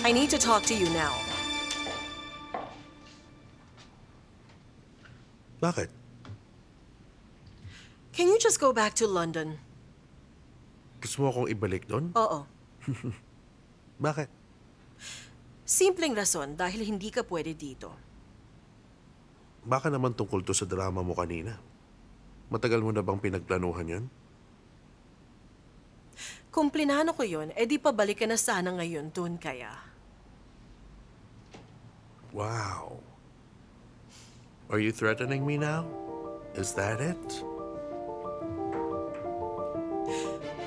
I need to talk to you now. Bakit? Can you just go back to London? Gusto mo akong ibalik doon? Oo. Bakit? Simpleng rason dahil hindi ka pwede dito. Baka naman tungkol to sa drama mo kanina. Matagal mo na bang pinagplanuhan yan? Kung plinano ko yun, edi pabalik ka na sana ngayon doon kaya. Wow. Are you threatening me now? Is that it?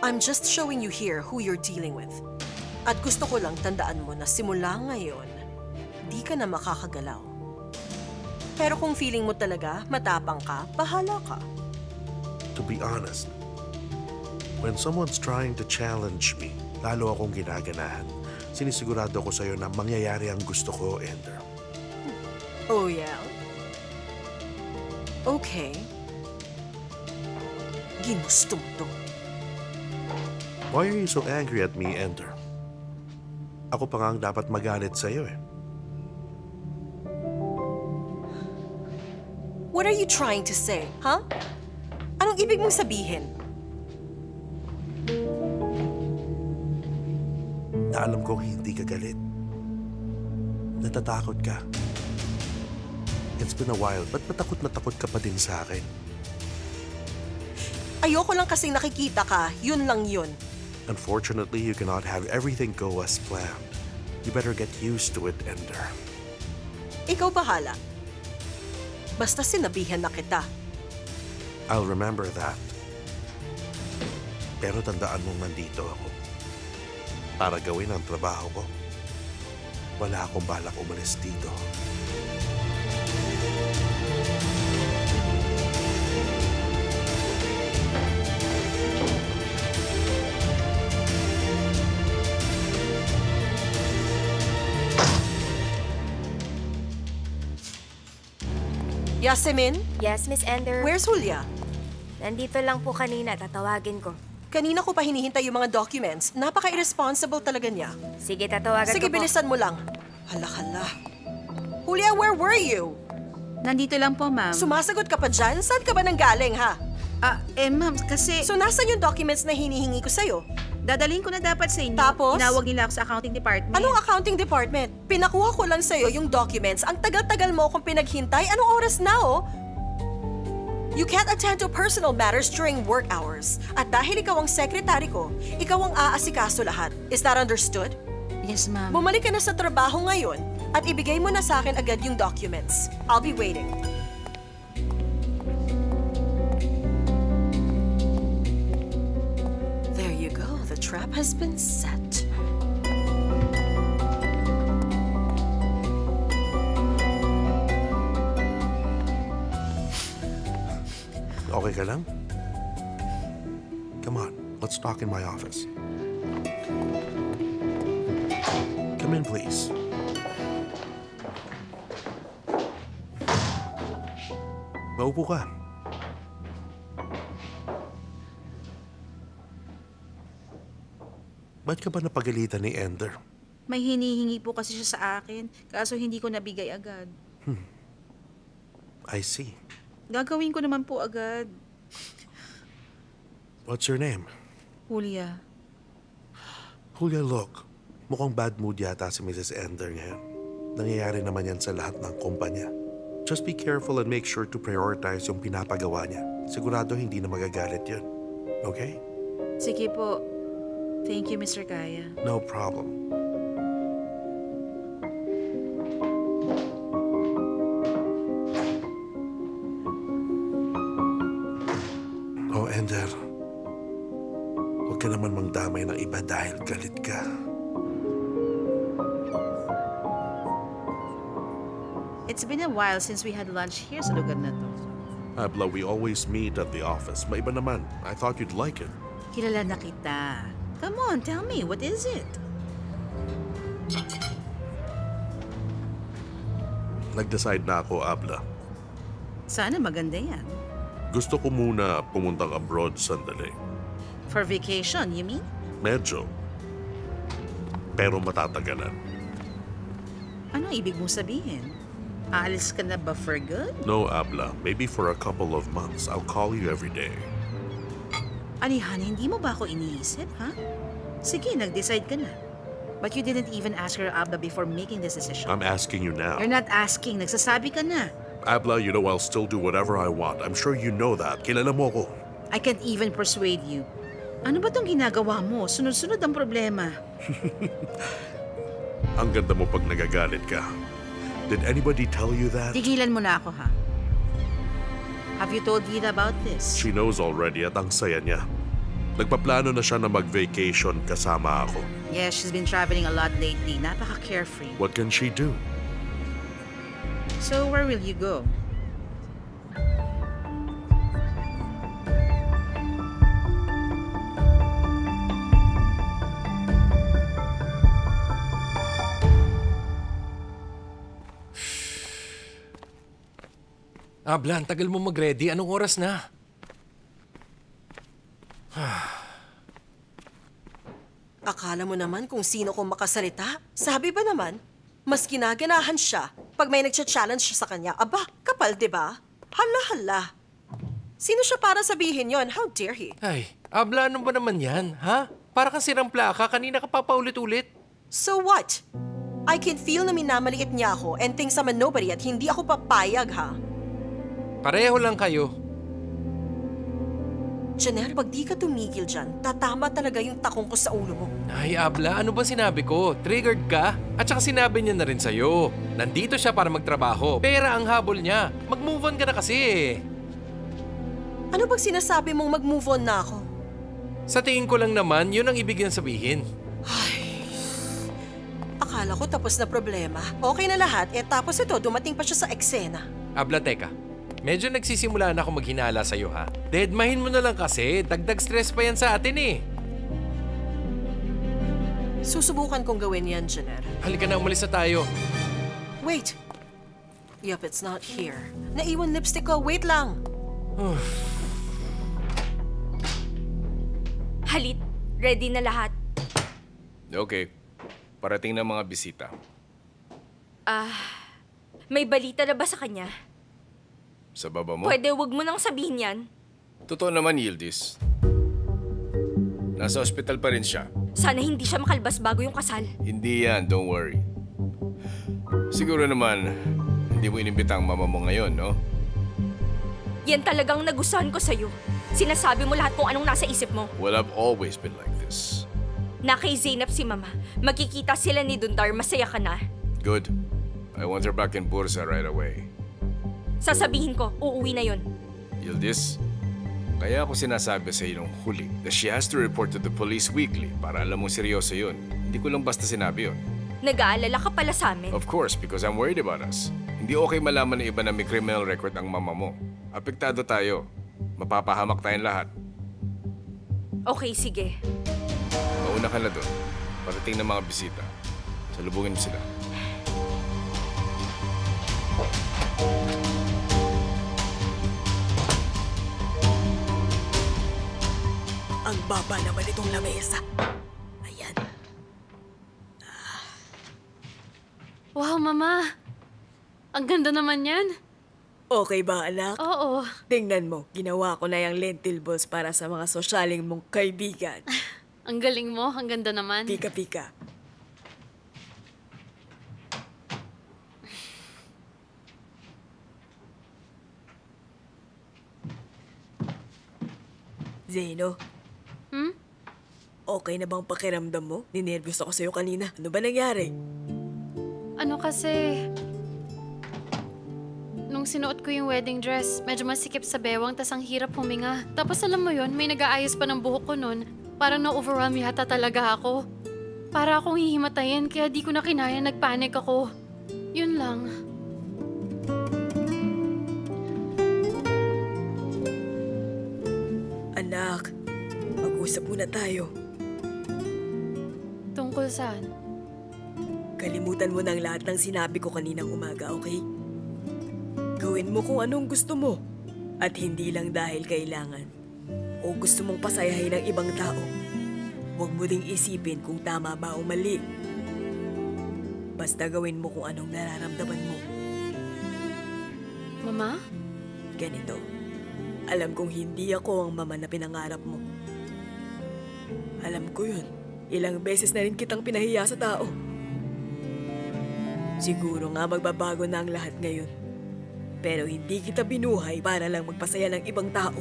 I'm just showing you here who you're dealing with. At gusto ko lang tandaan mo na simula ngayon, di ka na makakagalaw. Pero kung feeling mo talaga matapang ka, bahala ka. To be honest, when someone's trying to challenge me, lalo akong ginaganahan. Sinisigurado ko sa'yo na mangyayari ang gusto ko, Ender. Oh, yeah? Okay. Ginusto mo to. Why are you so angry at me, Ender? Ako pa nga ang dapat magalit sa'yo eh. What are you trying to say, huh? Anong ibig mong sabihin? Na alam kong hindi ka galit. Natatakot ka. It's been a while, ba't matakot na takot ka pa din sa akin? Ayoko lang kasing nakikita ka, yun lang yun. Unfortunately, you cannot have everything go as planned. You better get used to it, Ender. Ikaw bahala. Basta sinabihan na kita. I'll remember that. Pero tandaan mong nandito ako. Para gawin ang trabaho ko. Wala akong balak umalis dito. Yasemin? Yes, Miss Ender. Where's Julia? Nandito lang po kanina, tatawagin ko. Kanina ko pa hinihintay yung mga documents. Napaka-irresponsible talaga niya. Sige, tatawagan Sige, ko po. bilisan mo lang. Hala. Julia, where were you? Nandito lang po, ma'am. Sumasagot ka pa dyan? Saan ka ba nanggaling, ha? Ma'am, kasi So, nasan yung documents na hinihingi ko sa'yo? dadalhin ko na dapat sa inyo. Tapos? Tinawag nila ako sa accounting department. Anong accounting department? Pinakuha ko lang sa'yo yung documents. Ang tagal-tagal mo akong pinaghintay. Anong oras na, oh? You can't attend to personal matters during work hours. At dahil ikaw ang sekretary ko, ikaw ang aasikaso lahat. Is that understood? Yes, ma'am. Bumalik ka na sa trabaho ngayon at ibigay mo na sa akin agad yung documents. I'll be waiting. There you go. The trap has been set. Okay ka lang? Come on, let's talk in my office. Come in, please. Maupo ka. Ba't ka ba napagalitan ni Ender? May hinihingi po kasi siya sa akin, kaso hindi ko nabigay agad. I see. Gagawin ko naman po agad. What's your name? Julia. Julia, look. Mukhang bad mood yata si Mrs. Ender ngayon. Nangyayari naman yan sa lahat ng kumpanya. Just be careful and make sure to prioritize yung pinapagawa niya. Sigurado hindi na magagalit yun. Okay? Sige po. Thank you, Mr. Kaya. No problem. Oh, Ender. Huwag ka naman mangdamay ng iba dahil galit ka. It's been a while since we had lunch here sa lugar na to. Habla, we always meet at the office. Maiba naman. I thought you'd like it. Kilala na kita. Come on, tell me, what is it? Nag-decide na ako, Abla. Sana maganda yan. Gusto ko muna pumuntang abroad sandali. For vacation, you mean? Medyo. Pero matatagalan. Anong ibig mong sabihin? Aalis ka na ba for good? No, Abla. Maybe for a couple of months. I'll call you every day. Anihan, hindi mo ba ako iniisip, ha? Sige, nag-decide ka na. But you didn't even ask your Abla before making this decision. I'm asking you now. You're not asking. Nagsasabi ka na. Abla, you know I'll still do whatever I want. I'm sure you know that. Kilala mo ko. I can't even persuade you. Ano ba tong ginagawa mo? Sunod-sunod ang problema. Ang ganda mo pag nagagalit ka. Did anybody tell you that? Tigilan mo na ako, ha? Have you told Dita about this? She knows already at ang saya niya. Nagpaplano na siya na mag-vacation kasama ako. Yes, she's been traveling a lot lately. Napaka-carefree. What can she do? So, where will you go? Abla, ang tagal mo mag-ready. Anong oras na? Akala mo naman kung sino kong makasalita? Sabi ba naman, mas ginaganahan siya pag may nagcha-challenge siya sa kanya. Aba, kapal, di ba? Hala-hala. Sino siya para sabihin yon? How dare he? Ay, Abla, ano ba naman yan? Ha? Para kang sirang plaka. Kanina ka pa paulit-ulit. So what? I can feel na minamaliit niya ako and thinks I'm a nobody at hindi ako papayag, ha? Pareho lang kayo. Janelle, pag di ka tumigil dyan, tatama talaga yung takong ko sa ulo mo. Ay, Abla, ano ba sinabi ko? Triggered ka? At saka sinabi niya na rin sa'yo. Nandito siya para magtrabaho. Pera ang habol niya. Mag-move on ka na kasi eh. Ano bang sinasabi mong mag-move on na ako? Sa tingin ko lang naman, yun ang ibig niyang sabihin. Akala ko tapos na problema. Okay na lahat, tapos ito, dumating pa siya sa eksena. Abla, teka. Medyo nagsisimula na ako maghinala sa'yo, ha? Deadmahin mo na lang kasi. Dagdag stress pa yan sa atin, eh. Susubukan kong gawin yan, Janelle. Halika na, umalis na tayo. Wait. Yup, it's not here. Naiwan lipstick ko. Wait lang. Halit, ready na lahat. Okay. Parating na mga bisita. May balita na ba sa kanya? Sa baba mo? Pwede wag mo nang sabihin yan. Totoo naman, Yildiz. Nasa ospital pa rin siya. Sana hindi siya makalbas bago yung kasal. Hindi yan, don't worry. Siguro naman, hindi mo inimbita ang mama mo ngayon, no? Yan talagang nagustuhan ko sa'yo. Sinasabi mo lahat kung anong nasa isip mo. Well, I've always been like this. Na kay Zainab si Mama. Magkikita sila ni Dundar. Masaya ka na. Good. I want her back in Bursa right away. Sasabihin ko, uuwi na yon. Yildiz, kaya ako sinasabi sa iyo nung huli that she has to report to the police weekly para alam mong seryoso yun. Hindi ko lang basta sinabi yun. Nag-aalala ka pala sa amin. Of course, because I'm worried about us. Hindi okay malaman ng iba na may criminal record ang mama mo. Apektado tayo. Mapapahamak tayong lahat. Okay, sige. Mauna ka na doon. Parating ng mga bisita. Salubungin mo sila. Ang baba naman itong lamesa. Ayan. Wow, Mama. Ang ganda naman yan. Okay ba, anak? Oo. Tingnan mo, ginawa ko na yung lentil balls para sa mga sosyaling mong kaibigan. Ang galing mo. Ang ganda naman. Pika-pika. Zeno? Okay na bang pakiramdam mo? Ninervyos ako sa'yo kanina. Ano ba nangyari? Ano kasi... Nung sinuot ko yung wedding dress, medyo masikip sa bewang tas ang hirap huminga. Tapos alam mo yon, may nag-aayos pa ng buhok ko nun. Parang na-overwhelm yata talaga ako. Para akong hihimatayin kaya di ko na kinaya, nagpanik ako. Yun lang. Anak, mag-usap muna tayo. Tungkol saan? Kalimutan mo ng lahat ng sinabi ko kaninang umaga, okay? Gawin mo kung anong gusto mo. At hindi lang dahil kailangan. O gusto mong pasayahin ng ibang tao. Huwag mo ding isipin kung tama ba o mali. Basta gawin mo kung anong nararamdaman mo. Mama? Ganito. Alam kong hindi ako ang mama na pinangarap mo. Alam ko yun. Ilang beses na rin kitang pinahiya sa tao. Siguro nga magbabago na ang lahat ngayon. Pero hindi kita binuhay para lang magpasaya ng ibang tao.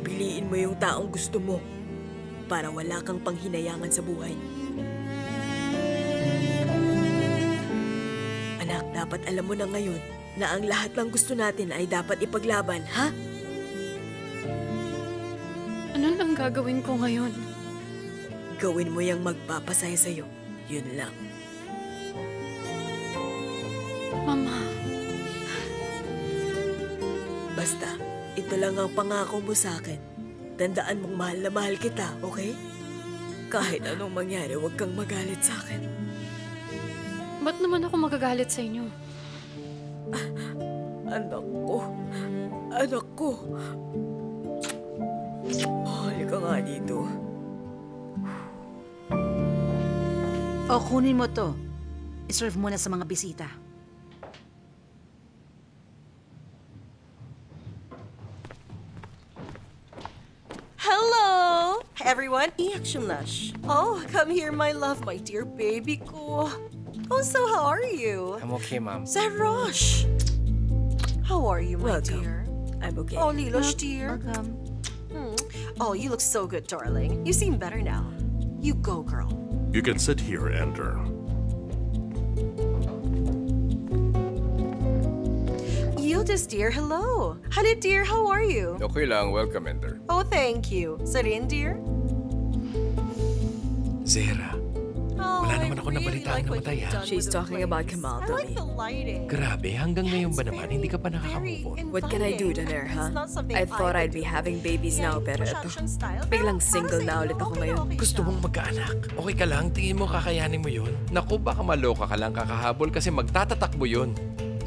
Piliin mo yung taong gusto mo para wala kang panghinayangan sa buhay. Anak, dapat alam mo na ngayon na ang lahat ng gusto natin ay dapat ipaglaban, ha? Ano nang gagawin ko ngayon? Gawin mo yung magpapasaya sa'yo. Yun lang. Mama, Basta, ito lang ang pangako mo sa akin. Tandaan mong mahal na mahal kita, okay? Kahit anong mangyari, huwag kang magalit sa akin. ba't naman ako magagalit sa inyo? Anak ko. Anak ko. Halika nga dito. O, kunin mo to. I-serve muna sa mga bisita. Hello, everyone. Action Lush. Oh, come here, my love, my dear baby ko. Oh, so how are you? I'm okay, Mom. Zarosh. How are you, my Welcome. dear? I'm okay. Oh, Lilosh, dear. Welcome. Oh, you look so good, darling. You seem better now. You go, girl. You can sit here, Ender. Yildiz, dear, hello. Halit, dear, how are you? Okay lang. Welcome, Ender. Oh, thank you. Sarin, dear? Zera, Oh, Wala I naman ako really nabalitaan like na what matay, you've ha? done She's with the talking about place. Kamal I to like me. the lighting. grabe, hanggang ngayon ba It's naman hindi ka pa very nakaka-move on? What can I do, inviting. Daner, huh? It's not something I thought I'd would be do. having babies now, pero masyado eto. siyang style. Biglang Pero single para na sa ulit inyo, ako okay na ngayon. okay Gusto siya. mong magkaanak? Okay ka lang? Tingin mo kakayanin mo yun? Naku, baka maloka ka lang kakahabol kasi magtatatakbo yun.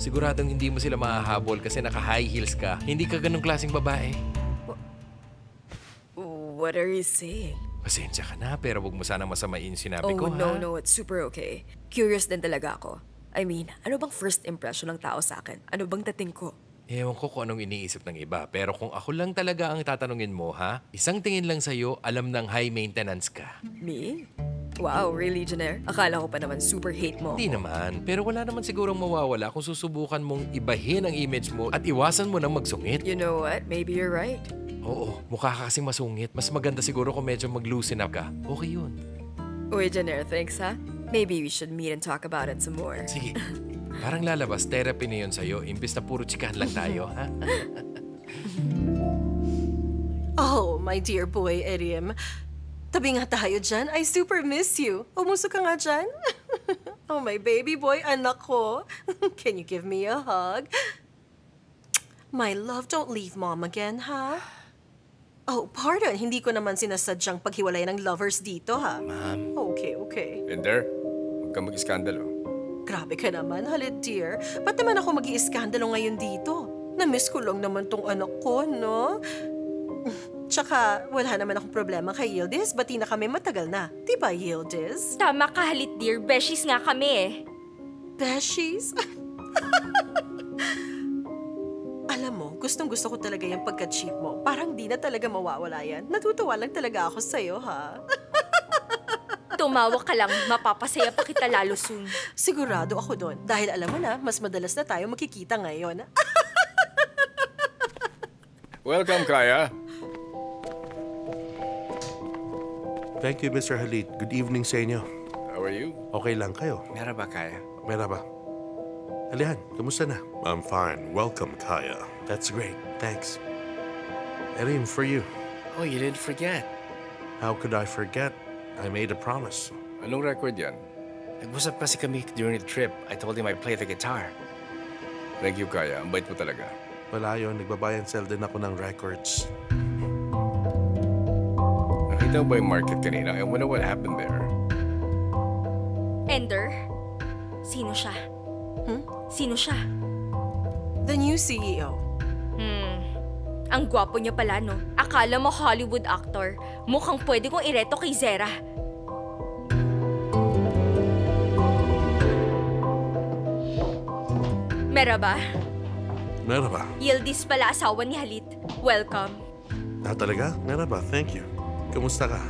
Siguradong hindi mo sila mahahabol kasi naka-high heels ka. Hindi ka ganong klaseng babae. What are you saying? Pasensya ka na, pero wag mo sanang masamain yung sinabi ko, ha? No, it's super okay. Curious din talaga ako. I mean, ano bang first impression ng tao sa akin? Ano bang dating ko? Ewan ko kung anong iniisip ng iba, pero kung ako lang talaga ang tatanungin mo, ha? Isang tingin lang sa'yo, alam ng high maintenance ka. Me? Wow, really, Janer? Akala ko pa naman super hate mo. Hindi naman, pero wala naman sigurong mawawala kung susubukan mong ibahin ang image mo at iwasan mo nang magsungit. You know what? Maybe you're right. Oo, mukha ka kasing masungit. Mas maganda siguro kung medyo mag-loosen up ka. Okay yun. Uy, Janer, thanks ha? Maybe we should meet and talk about it some more. Sige, parang lalabas, therapy na yun sa'yo, imbis na puro chikahan lang tayo, ha? Oh, my dear boy, Erim. Tabi nga tayo dyan. I super miss you. Umuso ka nga dyan. Oh, my baby boy, anak ko. Can you give me a hug? My love, don't leave mom again, ha? Oh, pardon. Hindi ko naman sinasadyang paghiwalay ng lovers dito, ha? Ma'am. Okay. Ender, huwag kang mag-iskandalo. Grabe ka naman, halit dear. Ba't naman ako mag-iiskandalo ngayon dito? Na-miss ko lang naman tong anak ko, no? Tsaka, wala naman akong problema kay Yildiz. Bati na kami matagal na. Di ba, Yildiz? Tama ka, Halit dear. Beshies nga kami eh. Beshies? Alam mo, gustong-gusto ko talaga yung pagka-cheap mo. Parang di na talaga mawawala yan. Natutuwa lang talaga ako sa'yo, ha? Tumawa ka lang, mapapasaya pa kita lalo soon. Sigurado ako doon. Dahil alam mo na, mas madalas na tayo makikita ngayon. Welcome, Kaya. Thank you, Mr. Halit. Good evening sa inyo. How are you? Okay lang kayo? Meron ba, Kaya? Merhaba. Alihan, kamusta na? I'm fine. Welcome, Kaya. That's great. Thanks. Erin, for you. Oh, you didn't forget. How could I forget? I made a promise. Anong record yan? Nag-usap kasi kami during the trip. I told him I'd play the guitar. Thank you, Kaya. Ang bait mo talaga. Wala yun. Nagbabayan sell din ako ng records. Nakita mo ba yung market kanina? I wonder what happened there. Ender, sino siya? Sino siya? The new CEO. Ang gwapo niya pala, no? Akala mo Hollywood actor. Mukhang pwede kong ireto kay Zera. Merhaba. Merhaba. Yildiz pala asawa ni Halit. Welcome. Talaga? Merhaba, thank you. Kamusta ka?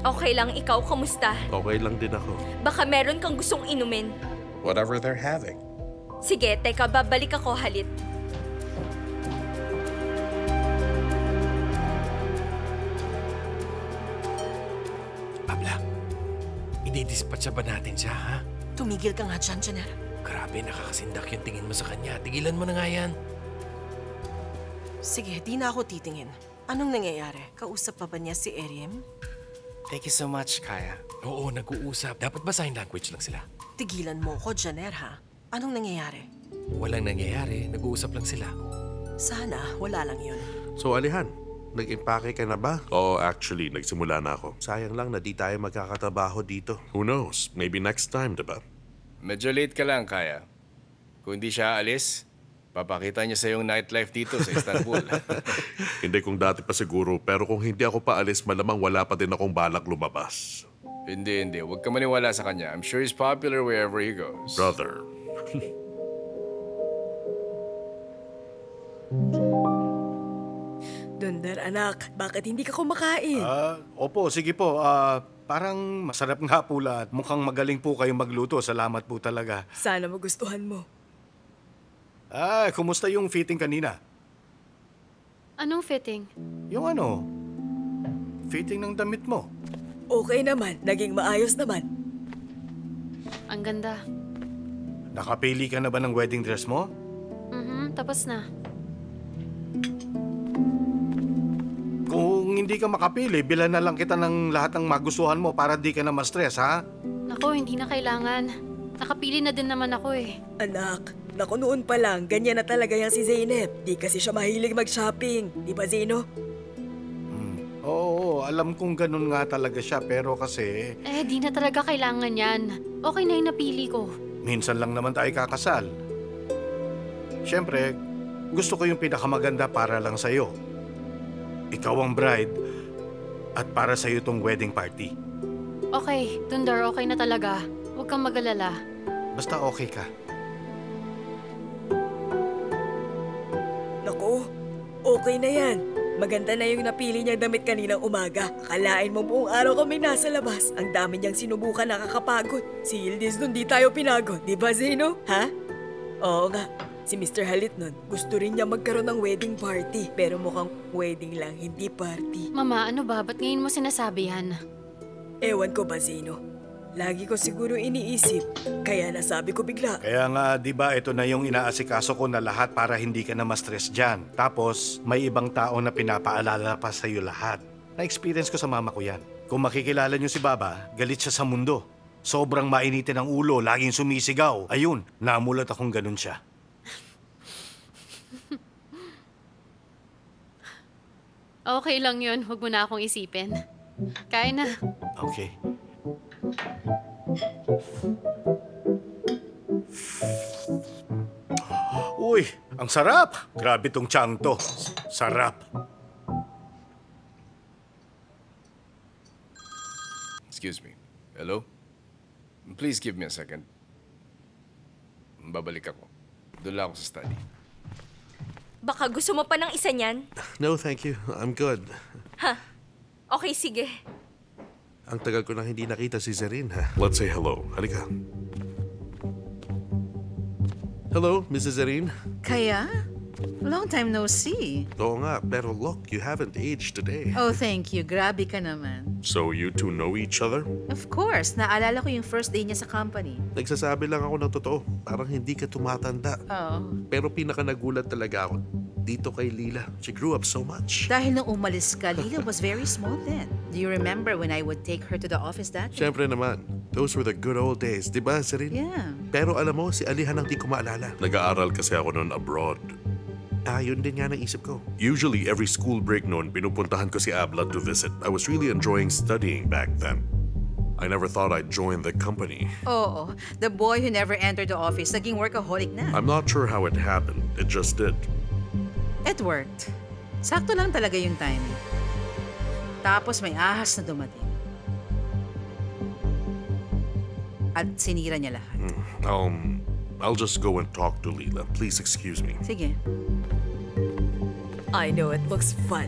Okay lang, ikaw, kamusta? Okay lang din ako. Baka meron kang gustong inumin. Whatever they're having. Sige, teka, babalik ako, Halit. Abla, i-dispatcha ba natin siya, ha? Tumigil ka nga dyan, Janer. Grabe, nakakasindak yung tingin mo sa kanya. Tigilan mo na nga yan. Sige, di na ako titingin. Anong nangyayari? Kausap pa ba niya si Erim? Thank you so much, Kaya. Oo, nag-uusap. Dapat ba sign language lang sila? Tigilan mo ko, Janer, ha? Anong nangyayari? Walang nangyayari. Nag-uusap lang sila. Sana, wala lang yun. So, Alihan, nag-impake ka na ba? Oo, actually, nagsimula na ako. Sayang lang na di tayo magkakatrabaho dito. Who knows? Maybe next time, diba? Medyo late ka lang, Kaya. Kung hindi siya alis, papakita niya sa yung nightlife dito sa Istanbul. Hindi kung dati pa siguro, pero kung hindi ako paalis, malamang wala pa din akong balak lumabas. Hindi. Huwag ka maniwala sa kanya. I'm sure he's popular wherever he goes. Brother. Dundar, anak, bakit hindi ka kumakain? Opo, sige po. Parang masarap nga po lahat. Mukhang magaling po kayong magluto. Salamat po talaga. Sana magustuhan mo. Kumusta yung fitting kanina? Anong fitting? Yung ano? Fitting ng damit mo. Okay naman, naging maayos naman. Ang ganda. Nakapili ka na ba ng wedding dress mo? Tapos na. Kung hindi ka makapili, bilan na lang kita ng lahat ng magustuhan mo para di ka na ma-stress, ha? Naku, hindi na kailangan. Nakapili na din naman ako eh. Anak, naku noon pa lang, ganyan na talaga yan si Zeynep. Di kasi siya mahilig mag-shopping. Di ba, Zeno? Oo, alam kong ganun nga talaga siya, pero kasi Eh, di na talaga kailangan yan. Okay na yung napili ko. minsan lang naman tayo kakasal. Siyempre, gusto ko yung pinakamaganda para lang sa'yo. Ikaw ang bride at para sa'yo itong wedding party. Okay, Dundar, okay na talaga. Huwag kang mag-alala. Basta okay ka. Naku, okay na yan. Maganda na yung napili niyang damit kaninang umaga. Akalain mo buong araw kami nasa labas. Ang dami niyang sinubukan, nakakapagod. Si Yildiz nun di tayo pinagod, di ba, Zeno? Ha? Oo nga. Si Mr. Halit nun, gusto rin niya magkaroon ng wedding party. Pero mukhang wedding lang, hindi party. Mama, ano ba? Ba't ngayon mo sinasabi yan? Ewan ko ba, Zeno? Lagi ko siguro iniisip. Kaya nasabi ko bigla. Kaya nga, di ba, ito na yung inaasikaso ko na lahat para hindi ka na ma-stress dyan. Tapos, may ibang tao na pinapaalala pa sa'yo lahat. Na-experience ko sa mama ko yan. Kung makikilala niyo si Baba, galit siya sa mundo. Sobrang mainitin ang ulo, laging sumisigaw. Ayun, namulat akong ganun siya. Okay lang yun. Huwag mo na akong isipin. Kaya na. Okay. Uy, ang sarap! Grabe tong tiyang to. Sarap. Excuse me. Hello? Please give me a second. Babalik ako. Doon lang ako sa study. Baka gusto mo pa ng isa niyan? No, thank you. I'm good. Okay, sige. Ang tagal ko nang hindi nakita si Zerin, ha? Let's say hello. Halika. Hello, Mrs. Zerin. Kaya? Long time no see. Oo nga, pero look, you haven't aged today. Oh, thank you. Grabe ka naman. So you two know each other? Of course. Naalala ko yung first day niya sa company. Nagsasabi lang ako ng totoo. Parang hindi ka tumatanda. Oh. Pero pinaka nagulat talaga ako dito kay Lila. She grew up so much. Dahil nung umalis ka, Lila was very small then. Do you remember when I would take her to the office that day? Siyempre naman, those were the good old days, di ba, Zerin? Yeah. Pero alam mo, si Alihan ang di ko maalala. Nag-aaral kasi ako noon abroad. Yun din nga naisip ko. Usually, every school break noon, pinupuntahan ko si Abla to visit. I was really enjoying studying back then. I never thought I'd join the company. Oo. The boy who never entered the office, naging workaholic na. I'm not sure how it happened. It just did. It worked. Sakto lang talaga yung timing. Tapos may ahas na dumating. At sinira niya lahat. I'll just go and talk to Leela. Please excuse me. Sige. I know it looks fun.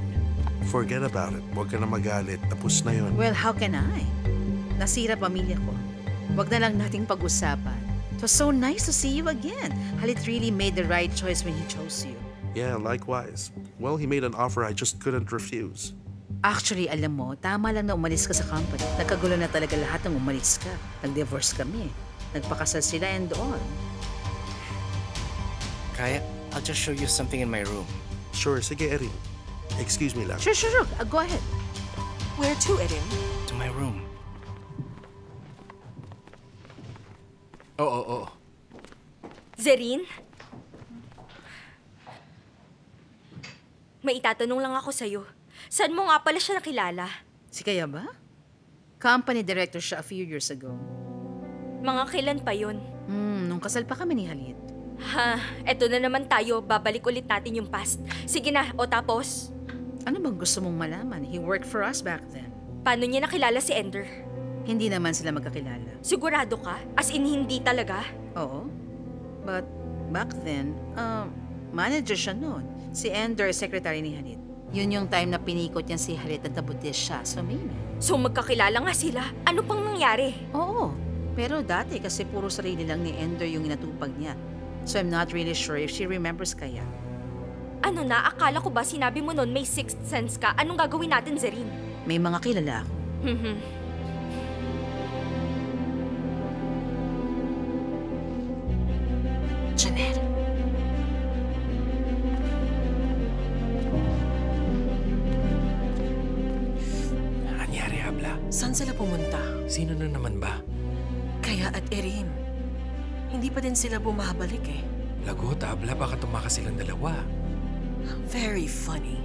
Forget about it. Huwag ka na magalit. Tapos na yun. Well, how can I? Nasira pamilya ko. Wag na lang nating pag-usapan. It was so nice to see you again. Halit really made the right choice when he chose you. Yeah, likewise. Well, he made an offer I just couldn't refuse. Actually, alam mo, tama lang na umalis ka sa company. Nagkagulo na talaga lahat ng umalis ka. Nag-divorce kami. Nagpakasal sila and all. Kaya, I'll just show you something in my room. Sure, sige, Erin. Excuse me lang. Sure. Go ahead. Where to, Erin? To my room. Oo. Zerine? May itatanong lang ako sa'yo. Saan mo nga pala siya nakilala? Si Kaya ba? Company director siya a few years ago. Mga kailan pa yon? Nung kasal pa kami ni Halit. Ha, eto na naman tayo. Babalik ulit natin yung past. Sige na, o tapos? Ano bang gusto mong malaman? He worked for us back then. Paano niya nakilala si Ender? Hindi naman sila magkakilala. Sigurado ka? As in, hindi talaga? Oo. But back then, manager siya noon. Si Ender, secretary ni Halit. Yun yung time na pinikot niya si Halit at nabutis siya. So maybe. So magkakilala nga sila. Ano pang nangyari? Oo. Pero dati kasi puro sarili lang ni Ender yung inatupag niya. So I'm not really sure if she remembers Kaya. Ano na? Akala ko ba sinabi mo nun may sixth sense ka? Anong gagawin natin, Zerine? May mga kilala ako. Janelle. Anyari, Habla? Saan sila pumunta? Sino na naman ba? Kaya at Erin. Hindi pa din sila bumabalik eh. Lagot, Habla. Baka tumakas silang dalawa. Very funny.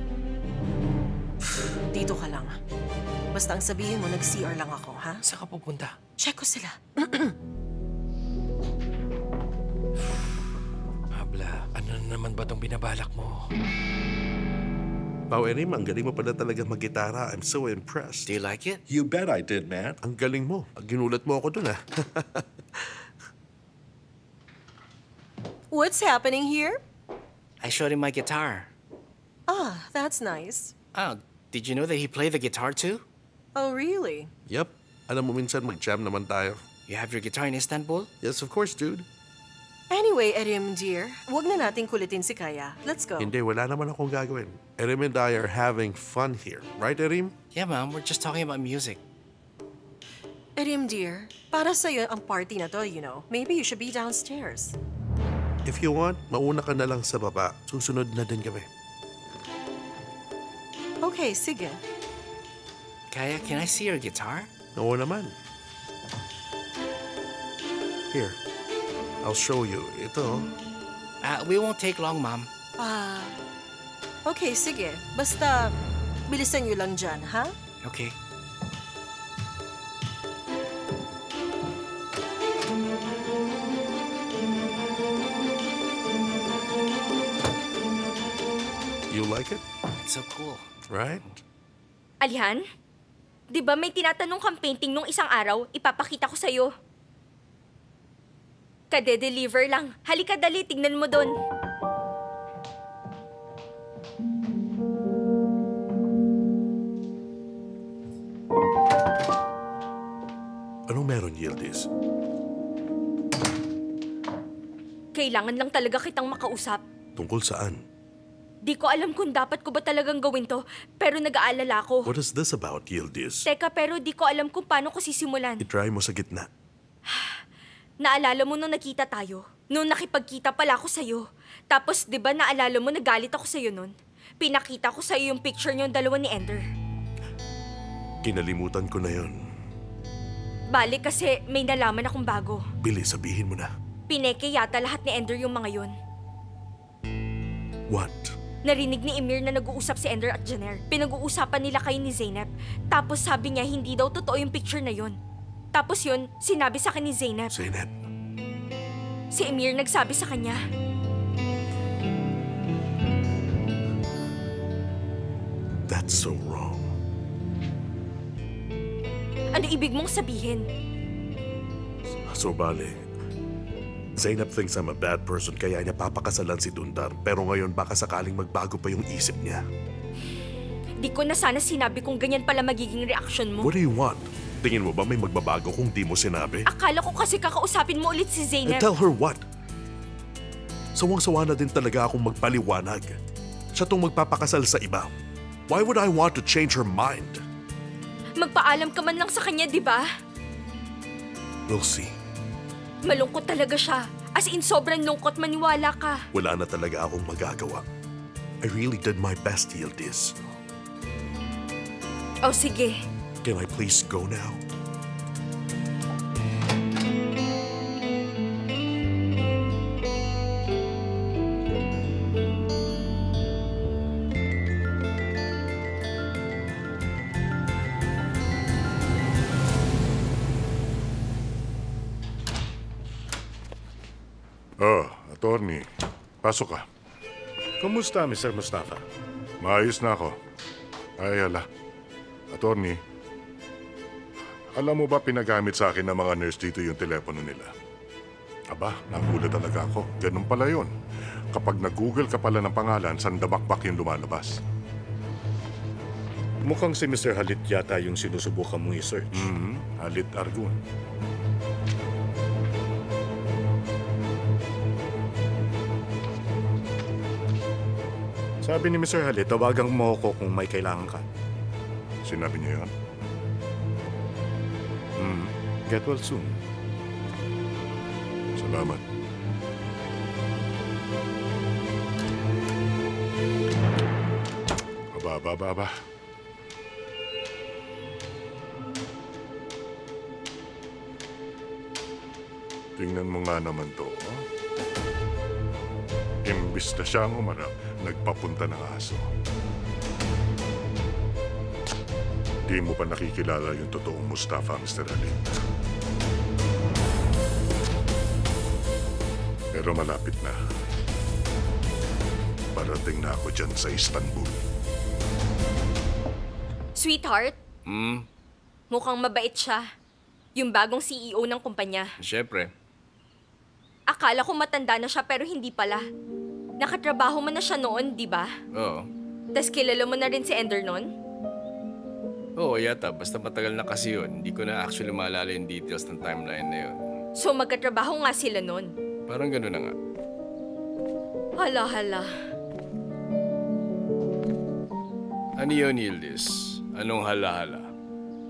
Dito ka lang. Basta ang sabihin mo, nag-CR lang ako, ha? Saan ka pupunta? Check ko sila. Habla, ano na naman ba tong binabalak mo? Wow, Erin, ang galing mo pala talaga mag-gitara. I'm so impressed. Do you like it? You bet I did, man. Ang galing mo. Ginulat mo ako dun, ah. What's happening here? I showed him my guitar. Ah, that's nice. Oh, did you know that he played the guitar too? Oh, really? Yep. Alam mo, minsan mag-jam naman tayo. You have your guitar in Istanbul? Yes, of course, dude. Anyway, Erim, dear, wag na nating kulitin si Kaya. Let's go. Hindi, wala naman akong gagawin. Erim and I are having fun here. Right, Erim? Yeah, Mom. We're just talking about music. Erim, dear, para sa'yo ang party na to, you know. Maybe you should be downstairs. If you want, mauna ka na lang sa baba. Susunod na din kami. Okay, sige. Kaya, can I see your guitar? Oo naman. Here, I'll show you. Ito. We won't take long, Mom. Okay, sige. Basta, bilisan nyo lang dyan, ha? Okay. You like it? It's so cool. Right? Alihan? Di ba may tinatanong kang painting nung isang araw? Ipapakita ko sa'yo. Kade-deliver lang. Halika dali, tignan mo doon. Anong meron, Yildiz? Kailangan lang talaga kitang makausap. Tungkol saan? Di ko alam kung dapat ko ba talagang gawin to, pero nag-aalala ko. What is this about, Yildiz? Teka, pero di ko alam kung paano ko sisimulan. I-try mo sa gitna. Naalala mo nung nakita tayo? Nung nakipagkita pala ako sa'yo. Tapos, di ba naalala mo nagalit ako sa'yo nun? Pinakita ko sa'yo yung picture niyong dalawa ni Ender. Kinalimutan ko na yon. Bale kasi may nalaman akong bago. Bilis, sabihin mo na. Pineke yata lahat ni Ender yung mga yon. What? Narinig ni Emir na nag-uusap si Ender at Janer. Pinag-uusapan nila kayo ni Zeynep. Tapos sabi niya hindi daw totoo yung picture na yon. Tapos yun, sinabi sa akin ni Zeynep. Zeynep? Si Emir nagsabi sa kanya. That's so wrong. Ano ibig mong sabihin? So, bale, Zainab thinks I'm a bad person kaya niya papakasalan si Dundar. Pero ngayon baka sakaling magbago pa yung isip niya. Di ko na sana sinabi kung ganyan pala magiging reaction mo. What do you want? Tingin mo ba may magbabago kung di mo sinabi? Akala ko kasi kakausapin mo ulit si And Zainab. tell her what? Sawang-sawa na din talaga akong magpaliwanag. Siya tong magpapakasal sa iba. Why would I want to change her mind? Magpaalam ka man lang sa kanya, di ba? We'll see. Malungkot talaga siya. As in, sobrang lungkot, maniwala ka. Wala na talaga akong magagawa. I really did my best, Yildiz. Oh, sige. Can I please go now? Attorney, pasok ka. Kumusta, Mr. Mustafa? Maayos na ako. Ay, hala. Attorney, alam mo ba pinagamit sa akin ng mga nurse dito yung telepono nila? Aba, nagulat talaga ako. Ganun pala yun. Kapag nag-google ka pala ng pangalan, sandabakbak yung lumalabas. Mukhang si Mr. Halit yata yung sinusubukan mong i-search. Halit Argun. Sabi ni Mr. Halit, tawagan mo ako kung may kailangan ka. Sinabi niya yun? Get well soon. Salamat. Aba. Tingnan mo nga naman to. Oh? Imbis na siyang umarap, nagpapunta ng aso. Di mo pa nakikilala yung totoong Mustafa, Mr. Halit. Pero malapit na. Parating na ako dyan sa Istanbul. Sweetheart, mukhang mabait siya. Yung bagong CEO ng kumpanya. Siyempre. Akala ko matanda na siya pero hindi pala. Nakatrabaho mo na siya noon, di ba? Oo. Tas kilala mo na rin si Ender noon? Oo, yata. Basta matagal na kasi yun. Hindi ko na actually maalala yung details ng timeline na yun. So magkatrabaho nga sila noon? Parang gano'n na nga. Hala. Ano yun, Yildiz? Anong hala-hala?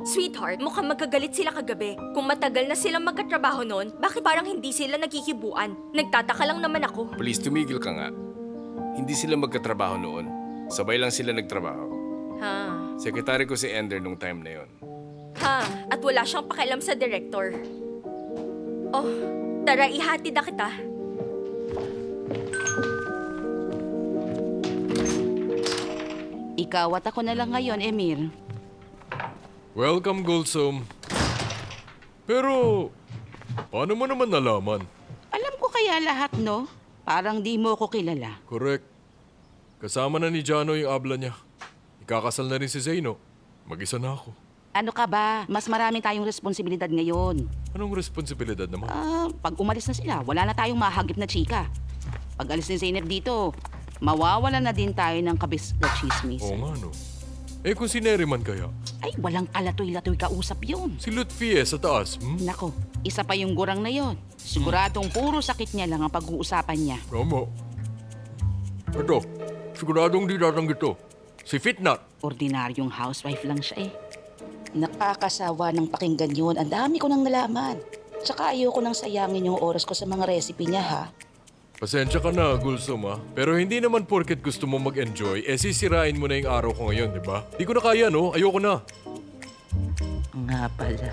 Sweetheart, mukhang magkagalit sila kagabi. Kung matagal na silang magkatrabaho noon, bakit parang hindi sila nagkikibuan? Nagtataka lang naman ako. Please, tumigil ka nga. Hindi sila magkatrabaho noon. Sabay lang sila nagtrabaho. Ha? Sekretary ko si Ender nung time na yun. Ha? At wala siyang pakialam sa director. Oh, tara, ihatid na kita. Ikaw at ako na lang ngayon, Emir. Welcome, Gulsum. Pero, paano mo naman nalaman? Alam ko kaya lahat, no? Parang di mo ko kilala. Correct. Kasama na ni Jano yung abla niya. Ikakasal na rin si Zaino. Mag-isa na ako. Ano ka ba? Mas marami tayong responsibilidad ngayon. Anong responsibilidad naman? Pag umalis na sila, wala na tayong mahagip na chika. Pag alis ni Zainab dito, mawawala na din tayo ng kabis na chismis. Oo nga, no? Eh kung si Neriman kaya? Ay, walang kalatoy-latoy kausap yun. Si Lutfi sa taas, Nako, isa pa yung gurang na yon. Siguradong puro sakit niya lang ang pag-uusapan niya. Tama. Ito, siguradong di datanggit to. Si Fitnat. Ordinaryong housewife lang siya eh. Nakakasawa ng pakinggan yun. Ang dami ko nang nalaman. Tsaka ayoko nang sayangin yung oras ko sa mga recipe niya, ha? Pasensya ka na, Gulsum, ha? Pero hindi naman porket gusto mo mag-enjoy, sisirain mo na yung araw ko ngayon, di ba? Di ko na kaya, no? Ayoko na. Nga pala.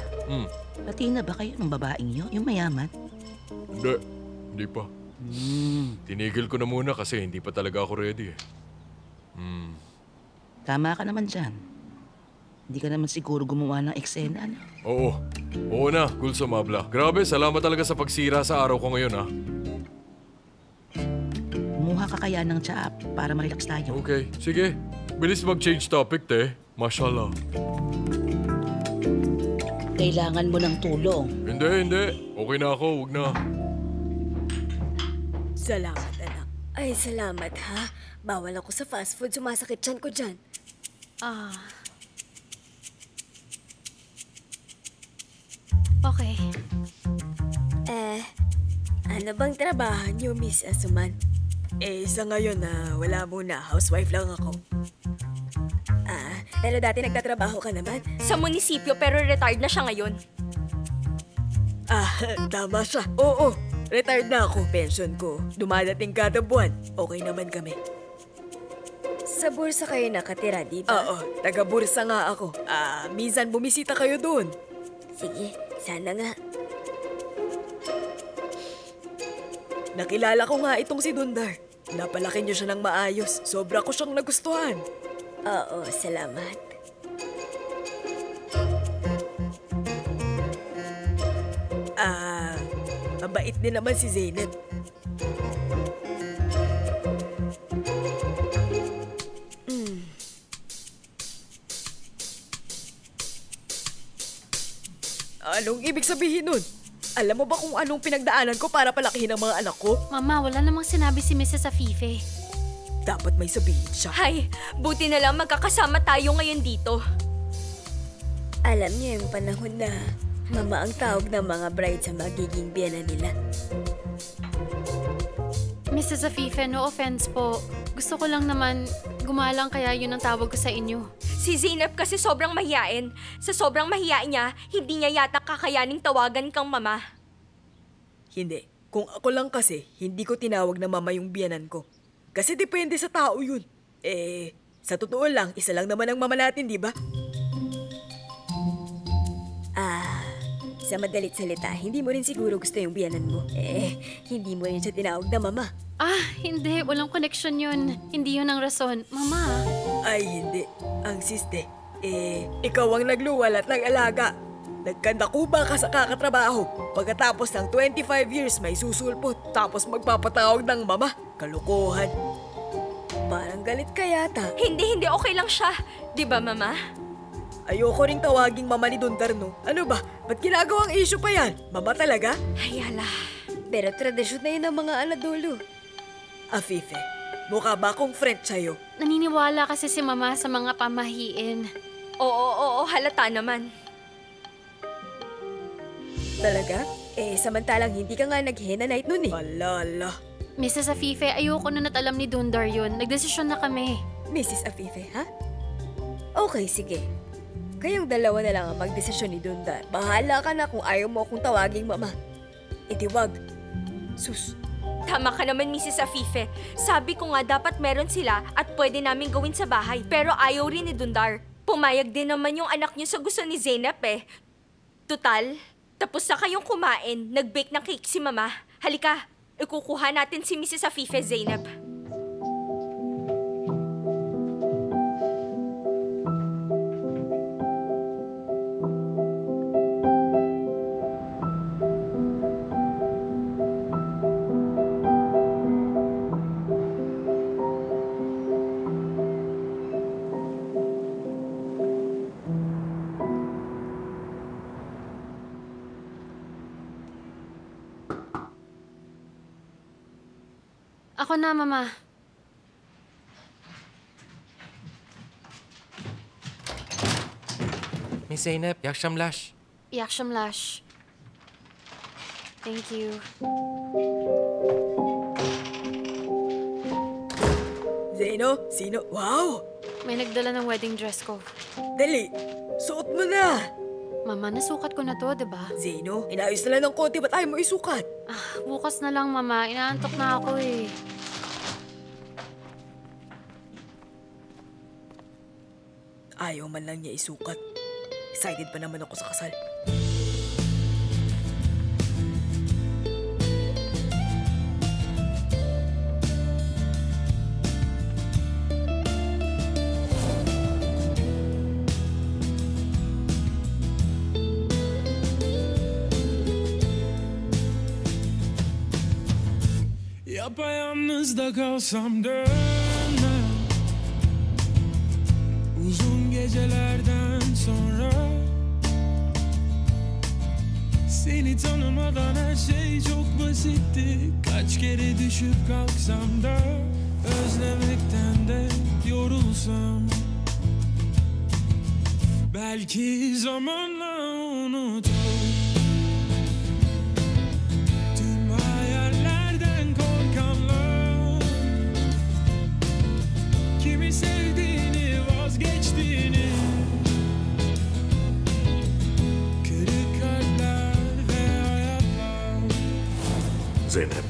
Pati na ba kayo ng babaeng yun? Yung mayaman? Hindi pa. Tinigil ko na muna kasi hindi pa talaga ako ready, eh. Tama ka naman dyan. Hindi ka naman siguro gumawa ng eksena, no? Oo na, Gulsum, abla. Grabe, salamat talaga sa pagsira sa araw ko ngayon, ha? Kumuha ka kaya ng tsaa para ma-relax tayo. Okay, sige. Bilis mag-change topic, te. Mashallah. Kailangan mo ng tulong. Hindi. Okay na ako, huwag na. Salamat, anak. Ay, salamat, ha? Bawal ako sa fast food. Sumasakit tiyan ko dyan. Okay. Ano bang trabaho niyo, Miss Asuman? Sa ngayon wala muna. Housewife lang ako. Pero dati nagtatrabaho ka naman. Sa munisipyo pero retired na siya ngayon. Tama siya. Oo, retired na ako. Pension ko. Dumadating kada buwan. Okay naman kami. Sa bursa kayo nakatira, di ba? Oo, taga-bursa nga ako. Minsan bumisita kayo doon. Sige, sana nga. Nakilala ko nga itong si Dundar. Napalaki niyo siya ng maayos. Sobra ko siyang nagustuhan. Oo, salamat. Mabait din naman si Zeynep. Anong ibig sabihin nun? Alam mo ba kung anong pinagdaanan ko para palakihin ang mga anak ko? Mama, wala namang sinabi si Mrs. Afife. Dapat may sabihin siya. Hay, buti na lang magkakasama tayo ngayon dito. Alam niyo yung panahon na mama ang tawag ng mga bride sa magiging biyenan nila. Mrs. Afife, no offense po. Gusto ko lang naman gumalang kaya yun ang tawag ko sa inyo. Si Zeynep kasi sobrang mahiyain. Sa sobrang mahiyain niya, hindi niya yata kakayaning tawagan kang mama. Hindi. Kung ako lang kasi, hindi ko tinawag na mama yung biyenan ko. Kasi depende sa tao yun. Sa totoo lang, isa lang naman ang mama natin, di ba? Sa madalit salita, hindi mo rin siguro gusto yung biyanan mo. Hindi mo rin siya tinawag na mama. Hindi. Walang connection yun. Hindi yun ang rason. Mama. Ay, hindi. Ang siste. Ikaw ang nagluwal at nag-alaga. Nagkandakuba ka sa kakatrabaho. Pagkatapos ng 25 years, may susulpot. Tapos magpapatawag ng mama. Kalukuhan. Parang galit ka yata. Hindi. Okay lang siya. Di ba, mama? Ayoko ring tawaging mama ni Dundar, no? Ano ba? Ba't ginagawang issue pa yan? Mama talaga? Ay, ala. Pero tradisyon na yun ng mga Anadolu. Afife, mukha ba akong friend sa'yo? Naniniwala kasi si Mama sa mga pamahiin. Oo, halata naman. Talaga? Samantalang hindi ka nga nag-henna night nun eh. Alala. Mrs. Afife, ayoko na alam ni Dundar yun. Nagdesisyon na kami. Mrs. Afife, ha? Okay, sige. Kayong dalawa na lang ang magdesisyon ni Dundar. Bahala ka na kung ayaw mo akong tawaging mama. Wag. Sus. Tama ka naman, Mrs. Afife. Sabi ko nga dapat meron sila at pwede namin gawin sa bahay. Pero ayaw rin ni Dundar. Pumayag din naman yung anak niyo sa gusto ni Zeynep eh. Tutal, tapos na kayong kumain, nag-bake ng cake si Mama. Halika, ikukuha natin si Mrs. Afife, Zeynep. Ako na, Mama. Miss Zeynep, Yakshamlash. Yakshamlash. Thank you. Zeno? Sino? Wow! May nagdala ng wedding dress ko. Dali, suot mo na! Mama, nasukat ko na to, diba? Zeno, inayos na lang ng konti, ba't ayaw mo isukat? Bukas na lang, Mama. Inaantok na ako eh. Ayaw man lang niya isukat. Excited pa naman ako sa kasal. Yapayalnız da kalsam dönmem. Uzun gecelerden sonra Seni tanımadan her şey çok basitti. Kaç kere düşüp kalksam da özlemekten de yorulsam. Belki zamanla unutur tüm hayallerden korkanlar. Kimi sevdiğini, vazgeçtiğini, kırık kalpler ve hayatlar. Zeynep,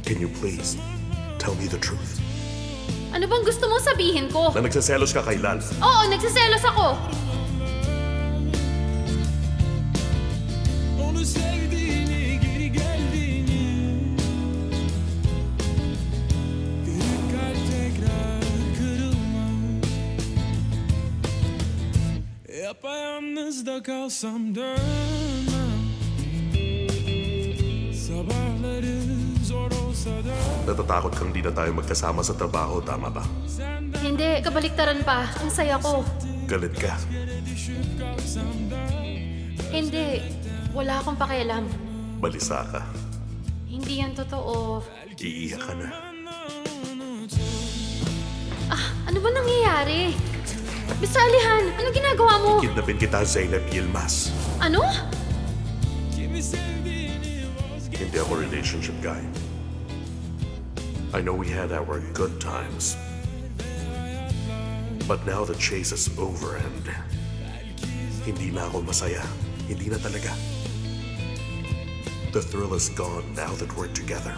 can you please tell me the truth? Ano bang gusto mong sabihin ko? Na nagsaselos ka kay Lal. Oo, nagsiselos ako. Onu sevdiğini, geri geldiğini, kırık kalp tekrar kırılmaz. Yapayalnız da kalsam dönmem. Sabahları zor olsa da Natatakot kang di na tayo magkasama sa trabaho, tama ba? Hindi, kabaliktaran pa. Ang saya ko. Galit ka. Hindi, wala akong pakialam. Balisa ka. Hindi yan totoo. Iiyak ka na. Ano ba nangyayari? Mr. Alihan, anong ginagawa mo? Kidnapin kita, Zeynep Yilmaz. Ano? Hindi ako relationship guy. I know we had our good times. But now the chase is over and hindi na ako masaya. Hindi na talaga. The thrill is gone now that we're together.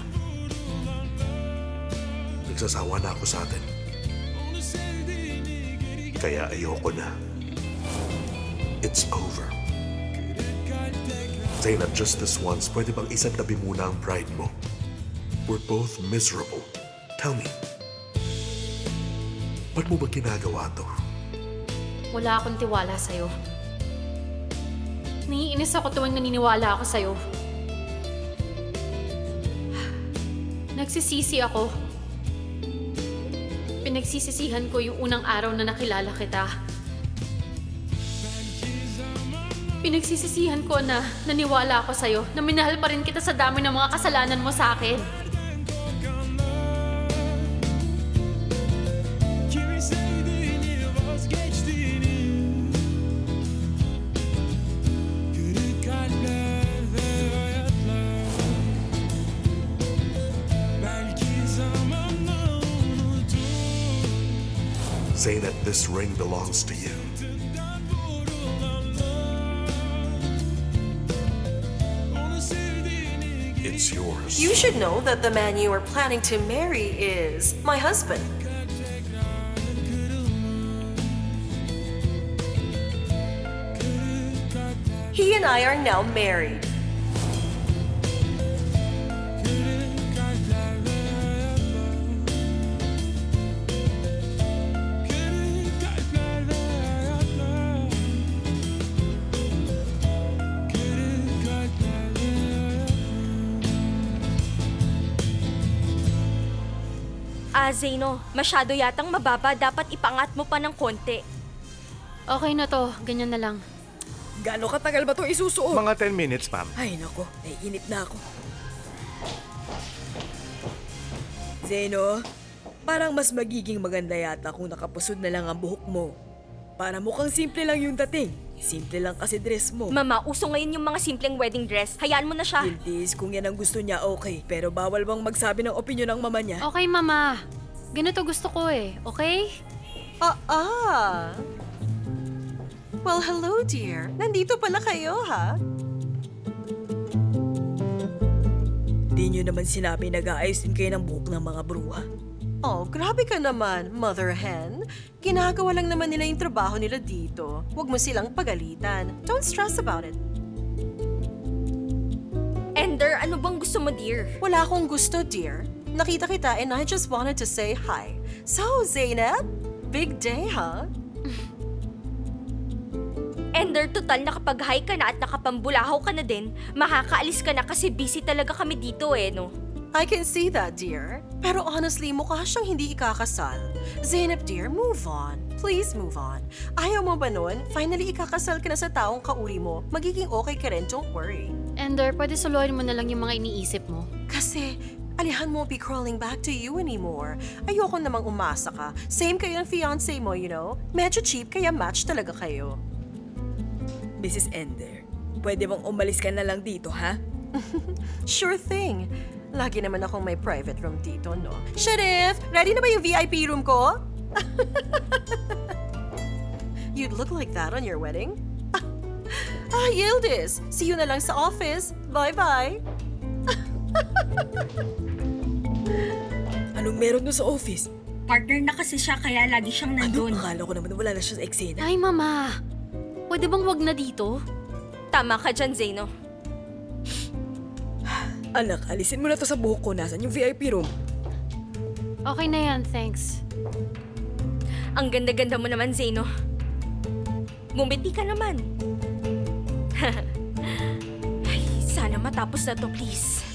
Nagsasawa na ako sa atin. Kaya ayoko na. It's over. Zainab, just this once, pwede bang isantabi muna ang pride mo? We're both miserable. Tell me, ba't mo ba ginagawa to? Wala akong tiwala sa'yo. Naiinis ako tuwing naniniwala ako sa'yo. Nagsisisi ako. Pinagsisisihan ko yung unang araw na nakilala kita. Pinagsisisihan ko na naniwala ako sa'yo na minahal pa rin kita sa dami ng mga kasalanan mo sa akin. kimi sevdiğini, vazgeçtiğini, kırık kalpler ve hayatlar. Belki zamanla unutur. Zainab, this ring belongs to you. It's yours. You should know that the man you are planning to marry is my husband. He and I are now married. Zeno, masyado yatang mababa. Dapat ipangat mo pa ng konti. Okay na to, ganyan na lang. Gaano katagal ba ito isusuot? Mga 10 minutes, ma'am. Ay, nako. Naiinip na ako. Zeno, parang mas magiging maganda yata kung nakapusod na lang ang buhok mo. Para mukhang simple lang yung dating. Simple lang kasi dress mo. Mama, uso ngayon yung mga simpleng wedding dress. Hayaan mo na siya. Guilties, kung yan ang gusto niya, okay. Pero bawal bang magsabi ng opinion ng mama niya? Okay, Mama. Ganito gusto ko eh, okay? Well, hello, dear. Nandito pala kayo, ha? Di niyo naman sinabi nag-aayos din kayo ng buhok ng mga bruha. Oh, grabe ka naman, mother hen. Ginagawa lang naman nila yung trabaho nila dito. Huwag mo silang pagalitan. Don't stress about it. Ender, ano bang gusto mo, dear? Wala akong gusto, dear. Nakita kita and I just wanted to say hi. So, Zainab, big day, huh? Ender, total nakapag-hi ka na at nakapambulahaw ka na din, makakaalis ka na kasi busy talaga kami dito eh, no? I can see that, dear. Pero honestly, mukha siyang hindi ikakasal. Zainab, dear, move on. Please move on. Ayaw mo ba nun? Finally, ikakasal ka na sa taong kauri mo. Magiging okay ka rin, don't worry. Ender, pwede suluhin mo na lang yung mga iniisip mo. Kasi, Alihan won't be crawling back to you anymore. Ayoko namang umasa ka. Same kayo ng fiancé mo, you know? Medyo cheap, kaya match talaga kayo. Mrs. Ender, pwede bang umalis ka na lang dito, ha? Sure thing. Lagi naman akong may private room dito, no? Sheriff, ready na ba yung VIP room ko? You'd look like that on your wedding? Yildiz, see you na lang sa office. Bye-bye. Anong meron doon sa office? Partner na kasi siya kaya lagi siyang nandun. Akala ko naman wala na siya sa eksena. Ay, mama. Pwede bang wag na dito? Tama ka dyan, Zeno. Anak, alisin mo na to sa buhok ko. Nasaan yung VIP room? Okay na yan, thanks. Ang ganda-ganda mo naman, Zeno. Ngumiti ka naman. Ay, sana matapos na to, please.